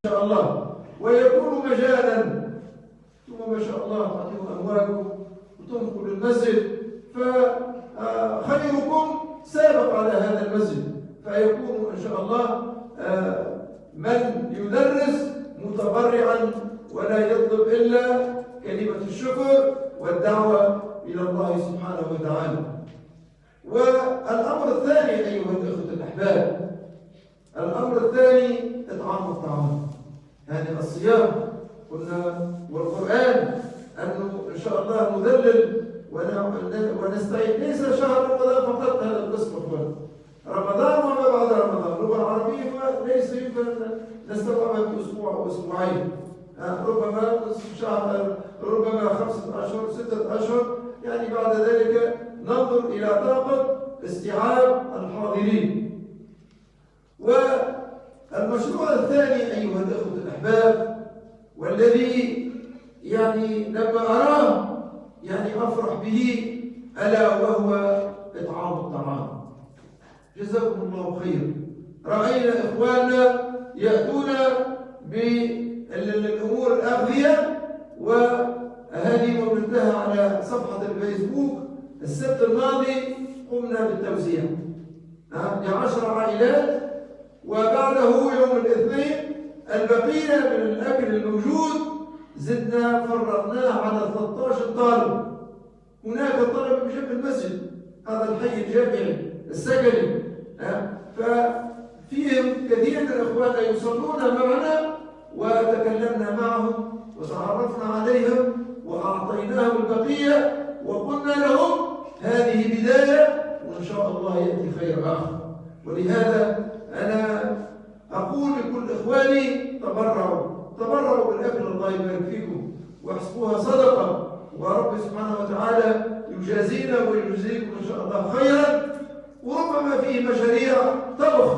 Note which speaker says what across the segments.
Speaker 1: شاء الله، ويكون مجانا. ثم ما شاء الله تعطيهم أموالكم وتنقلوا المسجد، فخيركم سابق على هذا المسجد، فيكون إن شاء الله من يدرس متبرعا ولا يطلب إلا كلمة الشكر والدعوة إلى الله سبحانه وتعالى. والأمر الثاني أيها الأخوة الأحباب، الأمر الثاني إطعام الطعام. يعني الصيام قلنا والقرآن أنه إن شاء الله نذلل ونستعين. ليس شهر رمضان فقط هذا القسم، رمضان وما بعد رمضان. اللغة العربية ليس يمكن نستوعبها في أسبوع أو أسبوعين، ربما نصف شهر، ربما 5 أشهر 6 أشهر. يعني بعد ذلك ننظر إلى طاقة استيعاب الحاضرين. والمشروع الثاني أيها الأخوة الأحباب، والذي يعني لما أراه يعني أفرح به، ألا وهو إطعام الطعام. جزاكم الله خير. رأينا إخواننا يأتون بالأمور الأغذية، وهذه موجودة على صفحة الفيسبوك. السبت الماضي قمنا بالتوزيع ل10 عائلات، وبعده يوم الاثنين البقية من الأكل الموجود زدنا فرغناه على 13 طالب. هناك طلبة بجنب المسجد، هذا الحي الجامعي السكني، ففيهم كثير من إخواننا يصلون معنا، وتكلمنا معهم وتعرفنا عليهم وأعطيناهم البقية، وقلنا لهم هذه بداية وإن شاء الله يأتي خير آخر. ولهذا أنا أقول لكل إخواني تبرعوا بالأكل، الله يبارك فيكم، واحسبوها صدقة، ورب سبحانه وتعالى يجازينا ويجزيكم إن شاء الله خيرا. وربما فيه مشاريع طبخ،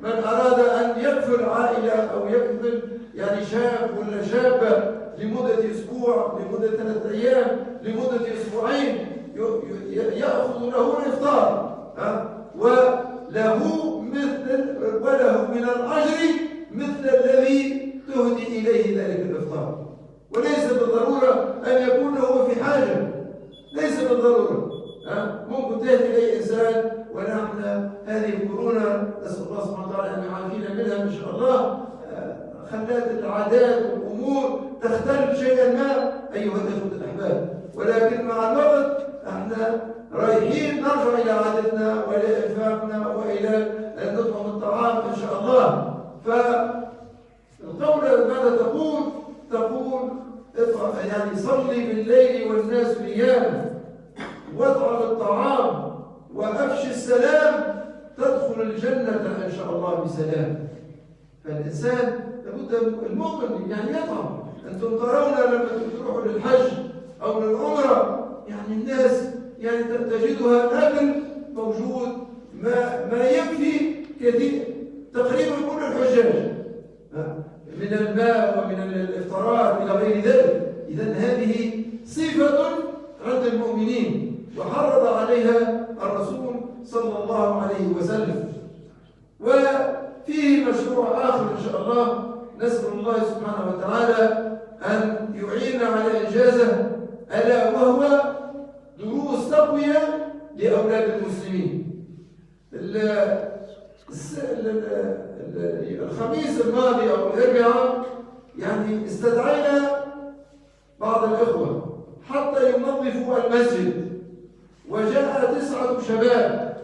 Speaker 1: من أراد أن يكفل عائلة أو يكفل يعني شاب ولا شابة لمدة أسبوع، لمدة 3 أيام، لمدة أسبوعين، يأخذ له الإفطار، وله من الأجر مثل الذي تهدي إليه ذلك الإفطار. وليس بالضرورة أن يكون هو في حاجة، ليس بالضرورة. ممكن تهدي إليه إنسان، ونحن هذه الكورونا نسأل الله سبحانه وتعالى أن يعافينا منها إن شاء الله، خلت العادات والأمور تختلف شيئا ما أيها الأخوة الأحباب. ولكن مع الوقت احنا رايحين نرجع إلى عادتنا وإلى إنفاقنا وإلى أن نطعم الطعام إن شاء الله. فالقولة ماذا تقول؟ يعني صلي بالليل والناس نيام، واطعم الطعام، وأفشي السلام، تدخل الجنة إن شاء الله بسلام. فالإنسان لابد المؤمن يعني يطعم. أنتم ترون لما تروحوا للحج أو للعمرة، يعني الناس يعني تجدها الأكل موجود ما يكفي كثير تقريبا كل الحجاج من الماء ومن الإفطارات إلى غير ذلك. إذن هذه صفة عند المؤمنين وحرض عليها الرسول صلى الله عليه وسلم. وفيه مشروع آخر إن شاء الله، نسأل الله سبحانه وتعالى أن يعين على إنجازه، ألا وهو دروس تقوية لأولاد المسلمين. الخميس الماضي أو الأربعاء يعني استدعينا بعض الإخوة حتى ينظفوا المسجد، وجاء 9 شباب،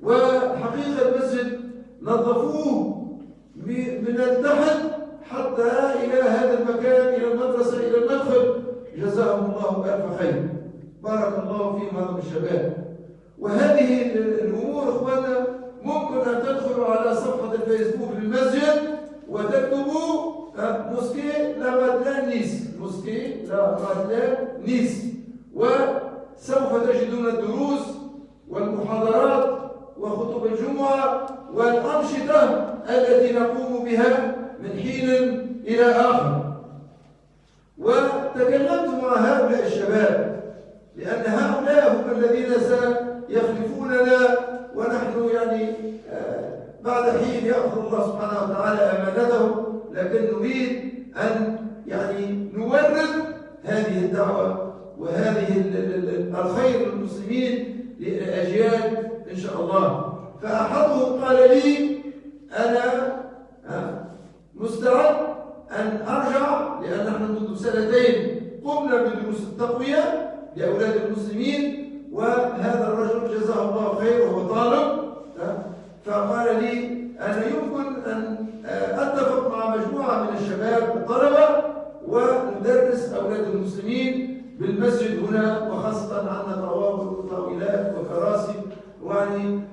Speaker 1: وحقيقة المسجد نظفوه من التحت حتى إلى هذا المكان، إلى المدرسة، إلى المدخل. جزاهم الله ألف خير، بارك الله فيهم هذم الشباب. وهذه الأمور إخواننا ممكن أن تدخلوا على صفحة الفيسبوك للمسجد وتكتبوا موسكي لا مادلان نيس، موسكي لا مادلان نيس، وسوف تجدون الدروس والمحاضرات وخطب الجمعة والأنشطة التي نقوم بها من حين إلى آخر. وتكلمت مع هؤلاء الشباب، لأن هؤلاء هم الذين سيخلفوننا، ونحن يعني بعد حين يأخذ الله سبحانه وتعالى أمانته، لكن نريد أن يعني نورث هذه الدعوة وهذه الخير للمسلمين للأجيال إن شاء الله. فأحدهم قال لي أنا مستعد أن أرجع، لأن نحن منذ سنتين قمنا بدروس التقوية لأولاد المسلمين، وهذا الرجل جزاه الله خير وهو طالب، فقال لي أنا يمكن أن أتفق مع مجموعة من الشباب الطلبة وندرس أولاد المسلمين بالمسجد هنا، وخاصة عندنا طاولات وكراسي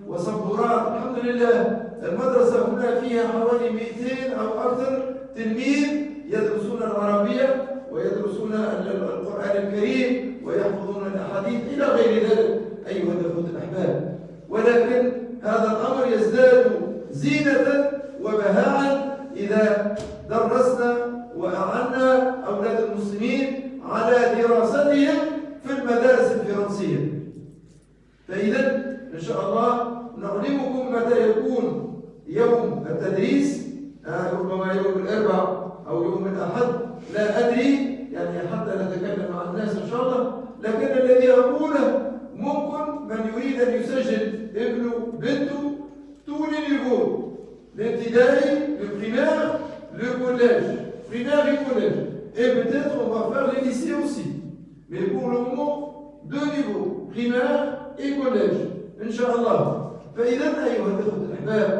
Speaker 1: وسبورات. الحمد لله المدرسة هنا فيها حوالي 200 أو أكثر تلميذ يدرسون العربية ويدرسون القرآن الكريم ويحفظون الأحاديث إلى غير ذلك أيها الأخوة الأحباب. ولكن هذا الأمر يزداد زينة وبهاء إذا درسنا وأعنا أولاد المسلمين على دراستهم في المدارس الفرنسية. فإذا إن شاء الله نعلمكم متى يكون يوم التدريس، ربما يوم الأربعاء أو يوم الأحد، لا أدري، يعني حتى نتكلم مع الناس إن شاء الله. لكن الذي أقوله ممكن من يريد أن يسجل ابنه بنته tous les niveaux, l'intidai, le primaire, le collège, primaire et collège. Et peut-être on va faire les lycées aussi. Mais pour le moment, 2 niveaux, primaire et collège. Inch'Allah. فإذا أيها الأخوة الأحباب،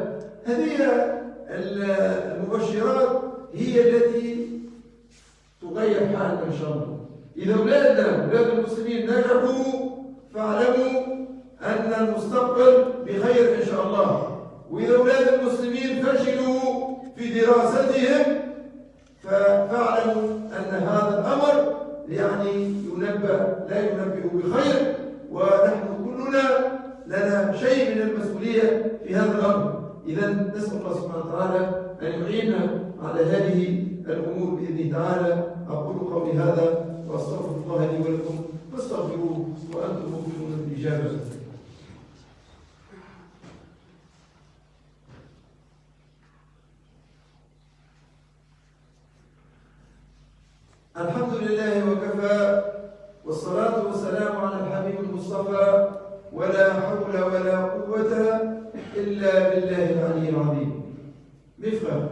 Speaker 1: هذه المبشرات هي التي تغير حالنا إن شاء الله. إذا أولاد المسلمين نجحوا فاعلموا أن المستقبل بخير إن شاء الله. وإذا أولاد المسلمين فشلوا في دراستهم فاعلموا أن هذا الأمر يعني لا ينبئ بخير، ونحن كلنا لنا شيء من المسؤولية في هذا الأمر. إذا نسأل الله سبحانه وتعالى أن يعيننا على هذه الأمور بإذنه تعالى. أقول قولي هذا وأستغفر الله لي ولكم فاستغفروه وأنتم مؤمنون بالإجابة. الحمد لله وكفى، والصلاة والسلام على الحبيب المصطفى، ولا حول ولا قوة إلا بالله العلي العظيم. Mes frères,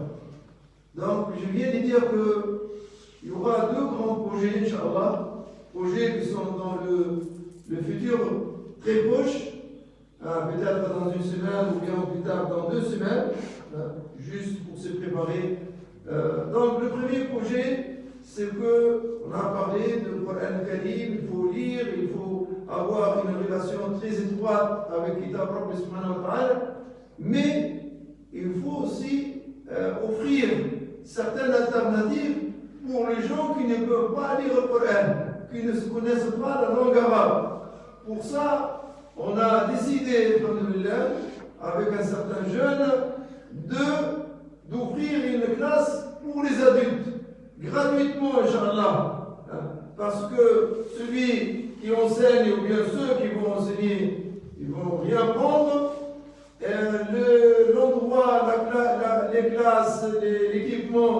Speaker 1: donc je viens de dire qu'il y aura 2 grands projets, Inch'Allah, projets qui sont dans le futur très proche, peut-être dans 1 semaine ou bien plus tard dans 2 semaines, juste pour se préparer. Donc le premier projet, c'est qu'on a parlé de Coran Karim, il faut lire, il faut avoir une relation très étroite avec Kitab Rabbi Subhanahu wa Ta'ala, mais il faut aussi offrir certaines alternatives pour les gens qui ne peuvent pas lire le Coran, qui ne connaissent pas la langue arabe. Pour ça, on a décidé, alhamdoulilah, avec un certain jeune, d'offrir une classe pour les adultes, gratuitement, Inch'Allah. Parce que celui qui enseigne, ou bien ceux qui vont enseigner, ils ne vont rien prendre. L'endroit, les classes, l'équipement,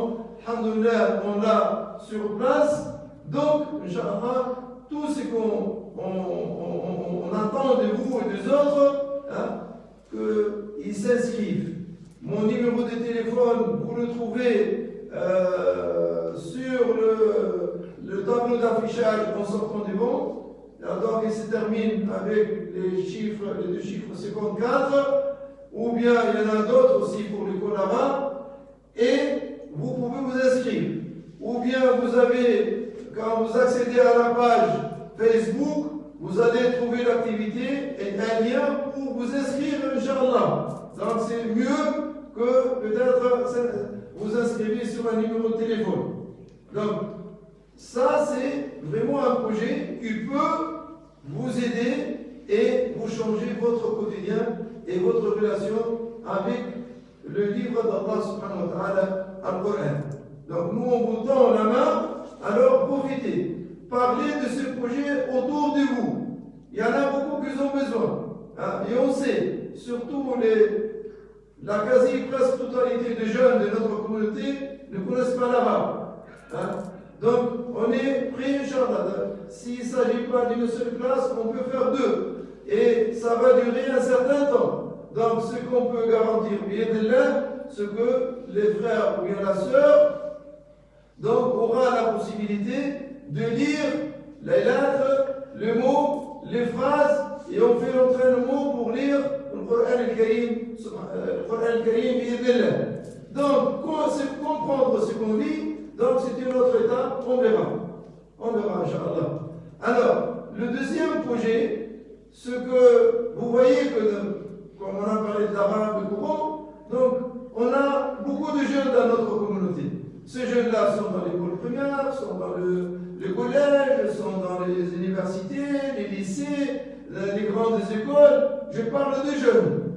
Speaker 1: alhamdoulilah, on l'a sur place. Donc, Inch'Allah, tout ce qu'on attend de vous et des autres, qu'ils s'inscrivent. Mon numéro de téléphone, vous le trouvez sur le tableau d'affichage en sortant du banc. Donc il se termine avec les 2 chiffres 54, ou bien il y en a d'autres aussi pour les codes arabes, et vous pouvez vous inscrire. Ou bien quand vous accédez à la page Facebook, vous allez trouver l'activité et un lien pour vous inscrire, Inch'Allah. Donc c'est mieux que peut-être vous inscrivez sur un numéro de téléphone. Donc, ça c'est vraiment un projet qui peut vous aider et vous changer votre quotidien et votre relation avec le livre d'Allah subhanahu wa ta'ala, Al-Qur'an. Donc nous on vous tend la main, alors profitez. Parlez de ce projet autour de vous. Il y en a beaucoup qui ont besoin. Et on sait, surtout la quasi-presque totalité des jeunes de notre communauté ne connaissent pas l'arabe. Hein? Donc, on est prêt, Inch'Allah. S'il ne s'agit pas d'une seule classe, on peut faire deux. Et ça va durer un certain temps. Donc, ce qu'on peut garantir, bien c'est que les frères ou bien la sœur donc, aura la possibilité de lire les lettres, les mots, les phrases, et on fait l'entraînement pour lire le Coran al-Karim, donc, comprendre ce qu'on lit, donc c'est une autre étape, on verra. On verra, Inch'Allah. Alors, le deuxième projet, ce que vous voyez que, comme on a parlé de l'arabe, du Coran, donc on a beaucoup de jeunes dans notre communauté. Ces jeunes-là sont dans l'école primaire, sont dans le collège, sont dans les universités, les lycées, les grandes écoles. Je parle des jeunes.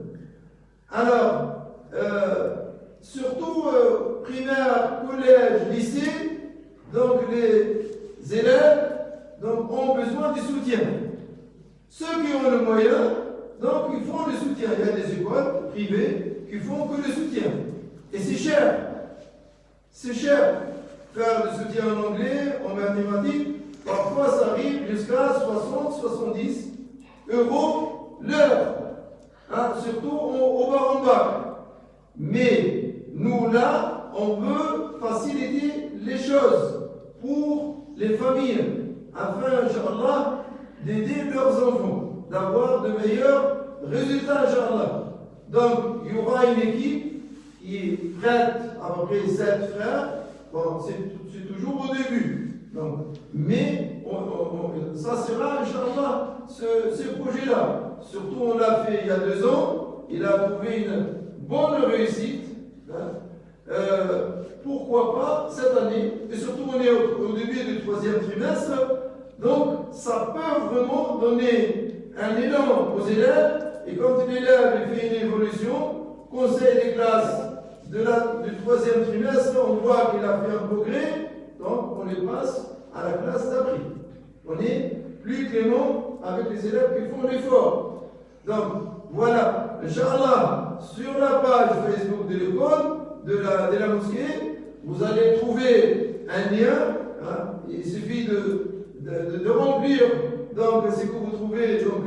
Speaker 1: Alors, surtout primaire, collège, lycée, donc les élèves donc, ont besoin du soutien. Ceux qui ont le moyen, donc ils font le soutien. Il y a des écoles privées qui font que le soutien. Et c'est cher. C'est cher. Faire le soutien en anglais, en mathématiques, parfois ça arrive jusqu'à 60-70 euros l'heure. Hein, surtout au bas en bas. Mais nous là, on veut faciliter les choses pour les familles, afin, Inch'Allah, d'aider leurs enfants, d'avoir de meilleurs résultats, Inch'Allah. Donc, il y aura une équipe qui est prête, à peu près 7 frères. Bon, c'est toujours au début. Donc, mais ça sera, Inch'Allah, ce projet-là. Surtout, on l'a fait il y a 2 ans. Il a trouvé une bonne réussite. Hein. Pourquoi pas cette année? Et surtout, on est au début du 3e trimestre. Donc, ça peut vraiment donner un élan aux élèves. Et quand l'élève fait une évolution, conseil des classes du 3e trimestre, on voit qu'il a fait un progrès, donc on les passe à la classe d'après. On est plus clément avec les élèves qui font l'effort. Donc, voilà, Inch'Allah, sur la page Facebook de l'école, de la mosquée, vous allez trouver un lien. Hein, il suffit de remplir donc ce que vous trouvez, donc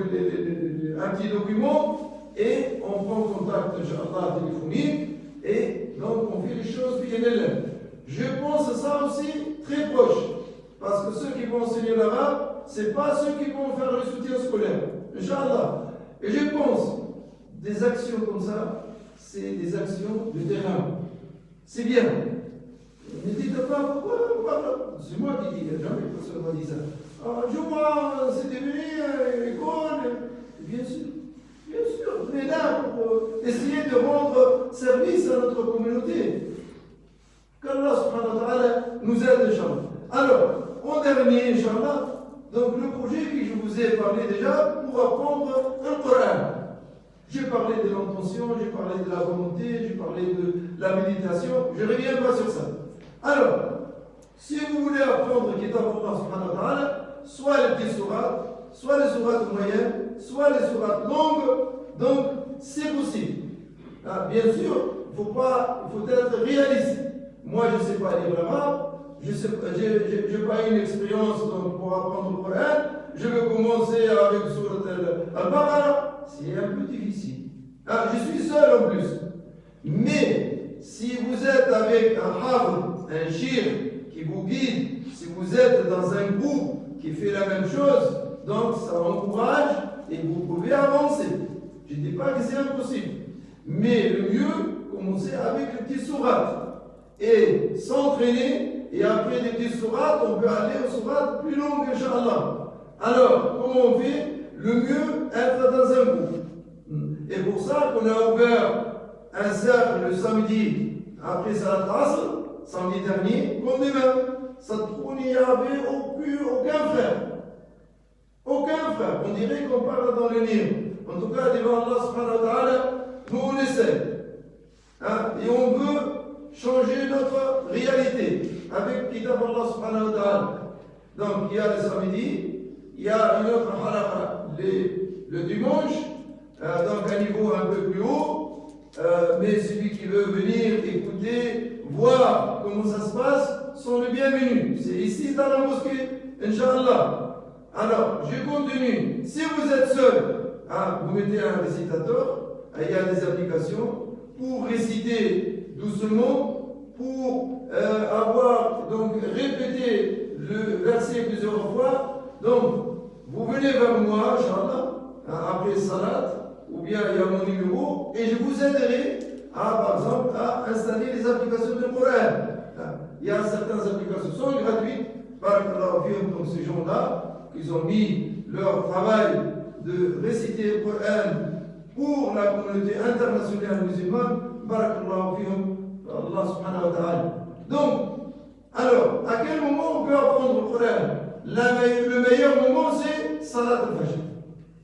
Speaker 1: un petit document, et on prend contact, Inch'Allah, téléphonique, et donc on fait les choses bien élèves. Je pense à ça aussi très proche, parce que ceux qui vont enseigner l'arabe, ce n'est pas ceux qui vont faire le soutien scolaire, Inch'Allah. Et je pense, des actions comme ça, c'est des actions de terrain. C'est bien. Ne dites pas pourquoi. C'est moi qui dis, jamais personne m'a dit ça. Je vois, c'est devenu école. Bien sûr, on est là pour essayer de rendre service à notre communauté. Qu'Allah subhanahu wa ta'ala nous aide, Inch'Allah. Alors, en dernier, Inch'Allah, donc le projet que je vous ai parlé déjà pour apprendre un Coran. J'ai parlé de l'intention, j'ai parlé de la volonté, j'ai parlé de la méditation, je ne reviens pas sur ça. Alors, si vous voulez apprendre Kitab Allah subhanahu wa ta'ala, soit les petits sourates, soit les sourates moyennes, soit les sourates longues, donc c'est possible. Ah, bien sûr, il faut être réaliste. Moi, je ne sais pas lire l'arabe, je n'ai pas une expérience donc, pour apprendre le Coran, je vais commencer avec Surat al-Baqarah, c'est un peu difficile. Ah, je suis seul en plus. Mais si vous êtes avec un hafr, un shir qui vous guide, si vous êtes dans un groupe qui fait la même chose, donc ça encourage et vous pouvez avancer. Je ne dis pas que c'est impossible. Mais le mieux, commencer avec les petits sourates et s'entraîner, et après les petits sourates, on peut aller aux sourates plus longues, Inch'Allah. Alors, comment on fait? Le mieux, être dans un groupe. Et pour ça qu'on a ouvert un cercle le samedi, après Salat Asr, samedi dernier, comme demain. Ça trouve, il n'y avait aucun frère. Aucun frère. On dirait qu'on parle dans le livre. En tout cas, devant Allah subhanahu wa ta'ala, nous on essaie. Hein? Et on veut changer notre réalité avec Kitab Allah subhanahu wa ta'ala. Donc, il y a le samedi, il y a une autre halakha le dimanche, donc à un niveau un peu plus haut, mais celui qui veut venir, écouter, voir comment ça se passe, sont les bienvenus. C'est ici dans la mosquée, Inch'Allah. Alors, je continue. Si vous êtes seul, vous mettez un récitateur, il y a des applications pour réciter doucement, pour avoir donc répété le verset plusieurs fois. Donc, vous venez vers moi, Inch'Allah, après Salat, ou bien il y a mon numéro, et je vous aiderai par exemple, à installer les applications de Coran. Il y a certaines applications qui sont gratuites, donc ces gens-là, ils ont mis leur travail de réciter le Coran pour la communauté internationale musulmane, barakallahu fihum, Allah subhanahu wa ta'ala. Donc, alors, à quel moment on peut apprendre le Coran? Le meilleur moment, c'est Salat al-Fajr.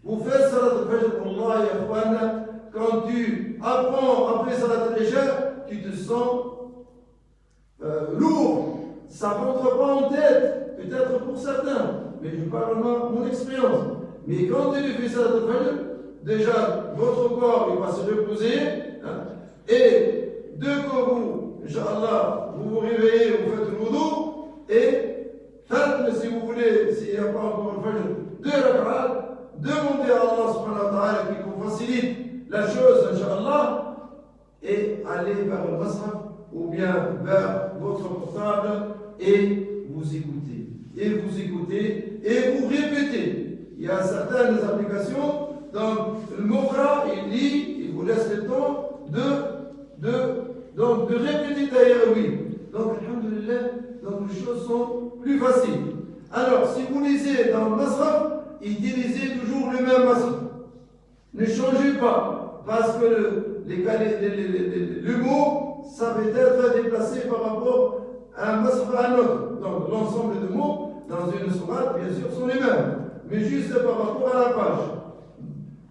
Speaker 1: Vous faites Salat al-Fajr, Allah ya ikhwana, quand tu apprends après Salat al-Isha, tu te sens lourd. Ça ne rentre pas en tête, peut-être pour certains, mais je parle de mon expérience. Mais quand tu fais Salat al-Fajr, déjà, votre corps il va se reposer, et dès que vous, Inch'Allah, vous vous réveillez, vous faites le wudu, et faites, si vous voulez, s'il n'y a pas encore le Fajr, 2 rak'at, demandez à Allah subhanahu wa ta'ala qu'il vous facilite la chose, Inch'Allah, et allez vers le Masraf ou bien vers votre portable et vous écoutez. Et vous écoutez et vous répétez. Il y a certaines applications, donc le Mokra, il lit, il vous laisse le temps de répéter derrière lui. Donc, alhamdulillah, donc les choses sont plus faciles. Alors, si vous lisez dans le Masraf, utilisez toujours le même Masraf. Ne changez pas, parce que le mot, ça peut être déplacé par rapport à un masraf à un autre. Donc l'ensemble de mots dans une sourate, bien sûr, sont les mêmes, mais juste par rapport à la page.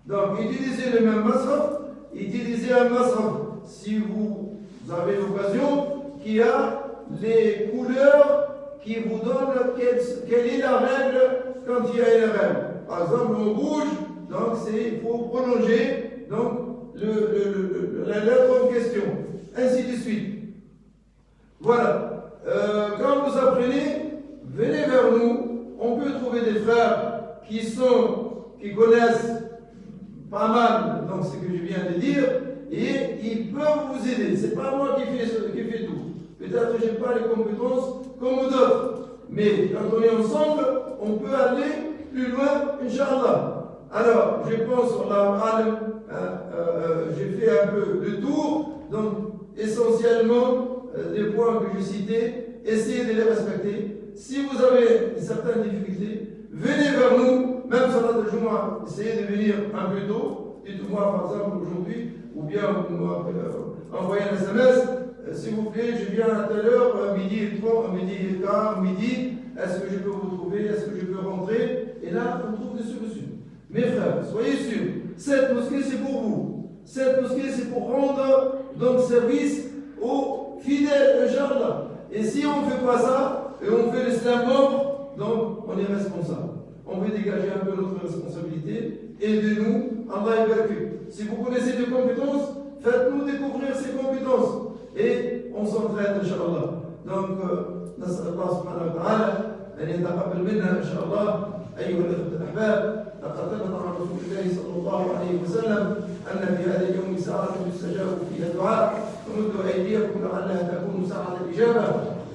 Speaker 1: Donc utilisez le même masraf, utilisez un masraf si vous avez l'occasion, qui a les couleurs qui vous donnent quelle est la règle quand il y a une règle. Par exemple, en rouge, donc il faut prolonger donc, la lettre en question, ainsi de suite. Voilà. Quand vous apprenez, venez vers nous. On peut trouver des frères qui connaissent pas mal donc, ce que je viens de dire, et ils peuvent vous aider. Ce n'est pas moi qui fais tout. Peut-être que je n'ai pas les compétences comme d'autres. Mais quand on est ensemble, on peut aller plus loin, Inch'Allah. Alors, je pense, j'ai fait un peu le tour, donc essentiellement des points que je citais, essayez de les respecter. Si vous avez certaines difficultés, venez vers nous, même sur notre Jumu'ah, essayez de venir un peu tôt. Dites-moi par exemple aujourd'hui, ou bien envoyez un SMS, s'il vous plaît, je viens à telle heure, midi et 30, midi, est-ce que je peux vous trouver, est-ce que je peux rentrer? Et là, on trouve des solutions. Mes frères, soyez sûrs, cette mosquée c'est pour vous. Cette mosquée c'est pour rendre donc service aux fidèles, Inch'Allah. Et si on ne fait pas ça, et on fait l'islam mort, donc on est responsable. On veut dégager un peu notre responsabilité. Aidez-nous, Allah est vertu. Si vous connaissez des compétences, faites-nous découvrir ces compétences. Et on s'entraide, Inch'Allah. Donc, نسأل الله سبحانه وتعالى أن يتقبل منا إن شاء الله أيها الأخوة الأحباب. لقد ثبت عن رسول الله صلى الله عليه وسلم أن في هذا اليوم ساعة يستجاب فيها الدعاء فمدوا أيديكم لعلها تكون ساعة الإجابة.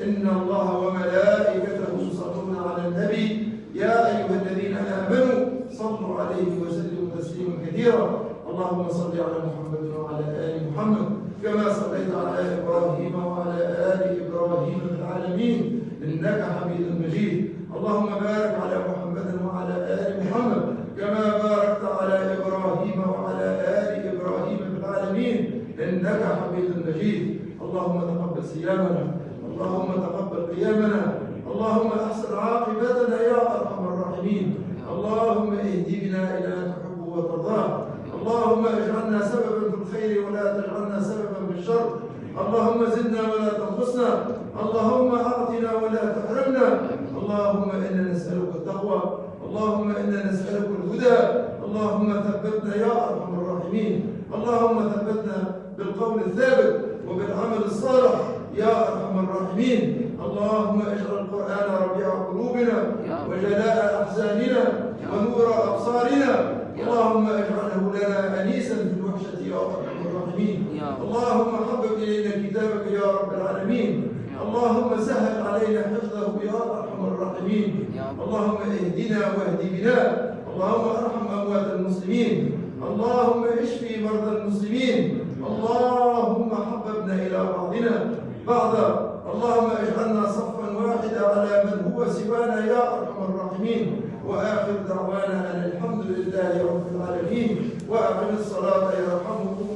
Speaker 1: إن الله وملائكته يصلون على النبي يا أيها الذين آمنوا صلوا عليه وسلموا تسليما كثيرا. اللهم صل على محمد وعلى آل محمد كما صليت على إبراهيم وعلى آل إبراهيم في العالمين إنك حميد مجيد. اللهم بارك على محمد وعلى آل محمد كما باركت على إبراهيم وعلى آل إبراهيم في العالمين إنك حميد مجيد. اللهم تقبل صيامنا، اللهم تقبل قيامنا، اللهم أحسن عاقبتنا يا أرحم الراحمين. اللهم اهدنا إلى ما تحب وترضاه. اللهم اجعلنا سببا في الخير ولا تجعلنا سببا في الشر. اللهم زدنا ولا تنقصنا. اللهم أعطنا ولا تحرمنا. اللهم إنا نسألك التقوى. اللهم إنا نسألك الهدى. اللهم ثبتنا يا أرحم الراحمين. اللهم ثبتنا بالقول الثابت وبالعمل الصالح يا أرحم الراحمين. اللهم اجعل القرآن ربيع قلوبنا وجلاء أحزاننا ونور أبصارنا. اللهم اجعله لنا أنيسا في الوحشة يا أرحم الراحمين. اللهم حبب إلينا كتابك يا رب العالمين. اللهم سهل علينا حفظه يا أرحم الراحمين. اللهم اهدنا واهد بنا. اللهم ارحم أموات المسلمين. اللهم اشفي مرضى المسلمين. اللهم حببنا إلى بعضنا بعضا. اللهم اجعلنا صفا واحدا على من هو سوانا يا أرحم الراحمين. وآخر دعوانا أن الحمد لله رب العالمين. وأقم الصلاة يرحمكم